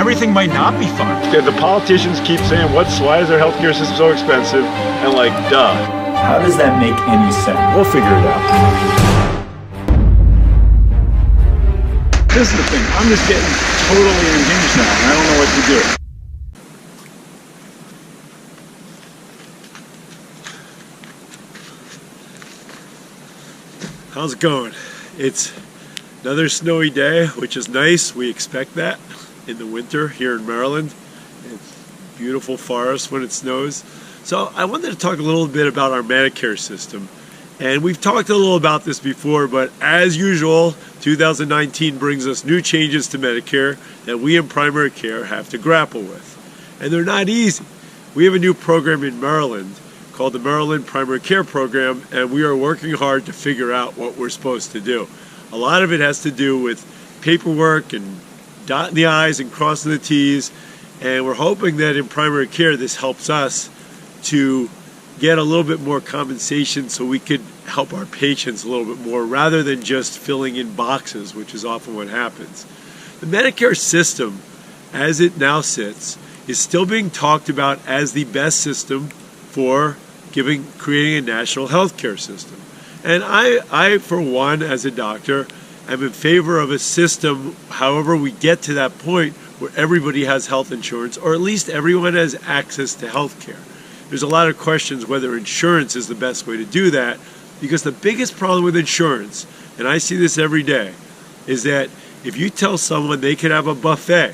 everything might not be fun. The politicians keep saying, why is our healthcare system so expensive? And like, duh. How does that make any sense? We'll figure it out. This is the thing. I'm just getting totally unhinged now, and I don't know what to do. How's it going? It's another snowy day, which is nice. We expect that in the winter here in Maryland. It's beautiful forest when it snows. So I wanted to talk a little bit about our Medicare system. And we've talked a little about this before, but as usual, 2019 brings us new changes to Medicare that we in primary care have to grapple with. And they're not easy. We have a new program in Maryland called the Maryland Primary Care Program, and we are working hard to figure out what we're supposed to do. A lot of it has to do with paperwork and dotting the I's and crossing the T's, and we're hoping that in primary care this helps us to get a little bit more compensation so we could help our patients a little bit more rather than just filling in boxes, which is often what happens. The Medicare system, as it now sits, is still being talked about as the best system for creating a national health care system. And I, for one, as a doctor, am in favor of a system, however we get to that point, where everybody has health insurance, or at least everyone has access to health care. There's a lot of questions whether insurance is the best way to do that, because the biggest problem with insurance, and I see this every day, is that if you tell someone they can have a buffet,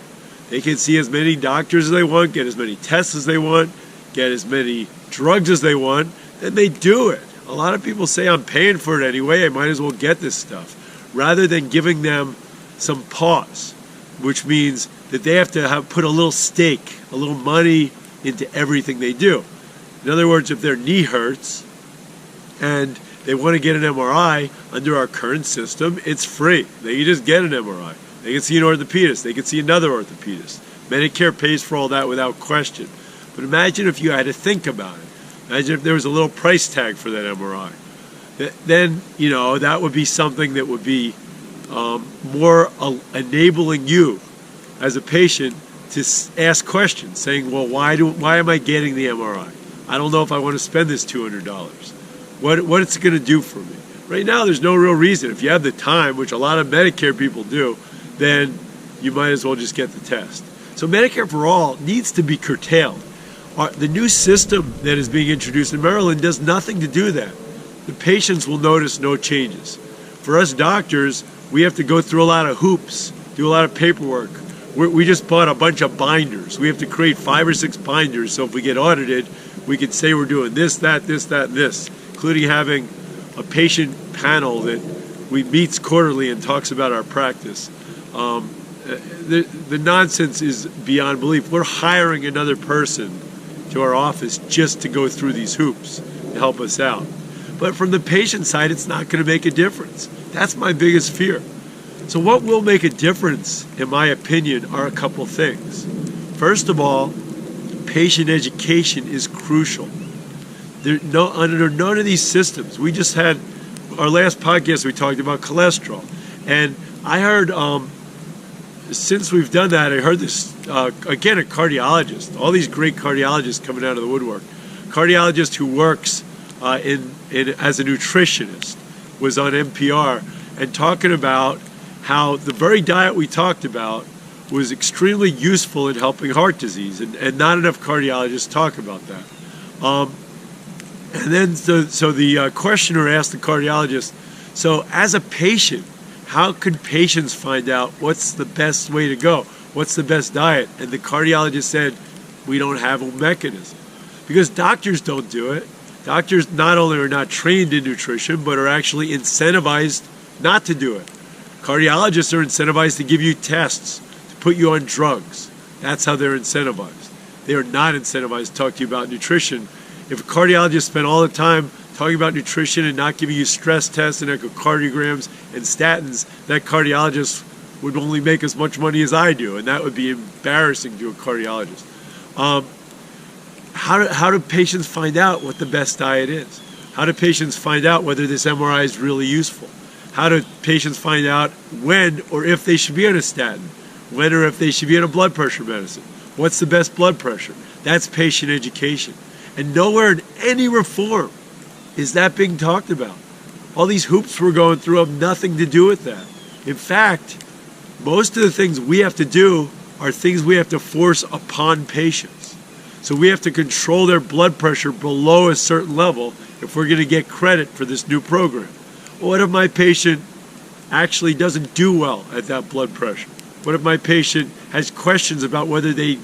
they can see as many doctors as they want, get as many tests as they want, get as many drugs as they want, then they do it. A lot of people say, I'm paying for it anyway, I might as well get this stuff, rather than giving them some pause, which means that they have to put a little stake, a little money into everything they do. In other words, if their knee hurts and they want to get an MRI, under our current system, it's free. They can just get an MRI. They can see an orthopedist. They can see another orthopedist. Medicare pays for all that without question. But imagine if you had to think about it. Imagine if there was a little price tag for that MRI. Then, that would be something that would be more enabling you as a patient to ask questions, saying, well, why am I getting the MRI? I don't know if I want to spend this $200. What it's going to do for me? Right now, there's no real reason. If you have the time, which a lot of Medicare people do, then you might as well just get the test. So Medicare for All needs to be curtailed. The new system that is being introduced in Maryland does nothing to do that. The patients will notice no changes. For us doctors, we have to go through a lot of hoops, do a lot of paperwork. We just bought a bunch of binders. We have to create 5 or 6 binders, so if we get audited, we can say we're doing this, that, and this, including having a patient panel that meets quarterly and talks about our practice. The nonsense is beyond belief. We're hiring another person to our office just to go through these hoops to help us out. But from the patient side, it's not going to make a difference. That's my biggest fear. So what will make a difference, in my opinion, are a couple things. First of all, patient education is crucial. Under none of these systems, we just had our last podcast, we talked about cholesterol. And I heard, since we've done that, I heard this, again, a cardiologist, all these great cardiologists coming out of the woodwork. Cardiologist who works as a nutritionist was on NPR and talking about how the very diet we talked about was extremely useful in helping heart disease, and not enough cardiologists talk about that. And then so the questioner asked the cardiologist, so as a patient, how can patients find out what's the best way to go? What's the best diet? And the cardiologist said, we don't have a mechanism. Because doctors don't do it. Doctors not only are not trained in nutrition, but are actually incentivized not to do it. Cardiologists are incentivized to give you tests, to put you on drugs. That's how they're incentivized. They are not incentivized to talk to you about nutrition. If a cardiologist spent all the time talking about nutrition and not giving you stress tests and echocardiograms and statins, that cardiologist would only make as much money as I do, and that would be embarrassing to a cardiologist. How do patients find out what the best diet is? How do patients find out whether this MRI is really useful? How do patients find out when or if they should be on a statin? when or if they should be on a blood pressure medicine. What's the best blood pressure? That's patient education. And nowhere in any reform is that being talked about. All these hoops we're going through have nothing to do with that. In fact, most of the things we have to do are things we have to force upon patients. So we have to control their blood pressure below a certain level if we're going to get credit for this new program. What if my patient actually doesn't do well at that blood pressure? What if my patient has questions about whether they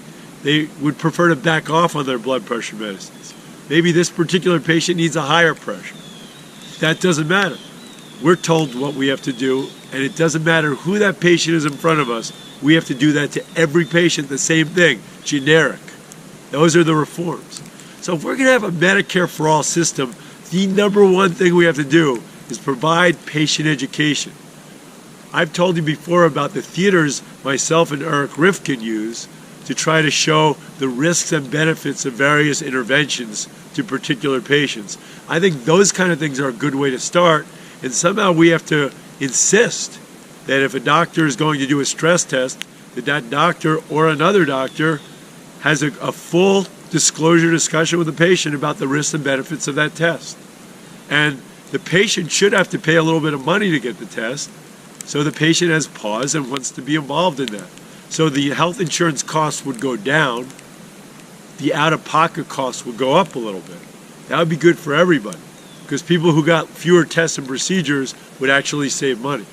would prefer to back off on their blood pressure medicines? Maybe this particular patient needs a higher pressure. That doesn't matter. We're told what we have to do, and it doesn't matter who that patient is in front of us. We have to do that to every patient, the same thing, generic. Those are the reforms. So if we're going to have a Medicare for all system, the number one thing we have to do is provide patient education. I've told you before about the theaters myself and Eric Rifkin use to try to show the risks and benefits of various interventions to particular patients. I think those kind of things are a good way to start, and somehow we have to insist that if a doctor is going to do a stress test, that doctor or another doctor has a full disclosure discussion with the patient about the risks and benefits of that test. And the patient should have to pay a little bit of money to get the test, so the patient has pause and wants to be involved in that. So the health insurance costs would go down, the out-of-pocket costs would go up a little bit. That would be good for everybody, because people who got fewer tests and procedures would actually save money.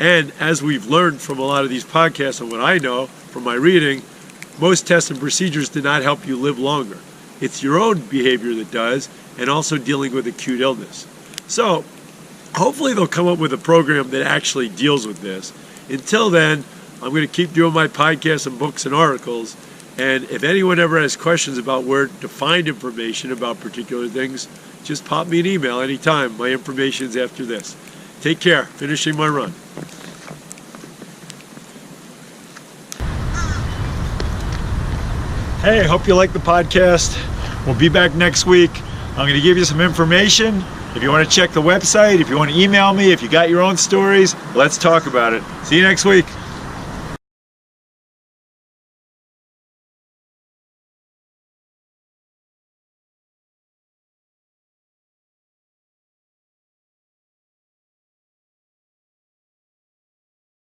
And as we've learned from a lot of these podcasts and what I know from my reading, most tests and procedures do not help you live longer. It's your own behavior that does, and also dealing with acute illness. So hopefully they'll come up with a program that actually deals with this. Until then, I'm going to keep doing my podcasts and books and articles. And if anyone ever has questions about where to find information about particular things, just pop me an email anytime. My information is after this. Take care. Finishing my run. Hey, hope you like the podcast. We'll be back next week. I'm going to give you some information. If you want to check the website, if you want to email me, if you got your own stories, let's talk about it. See you next week.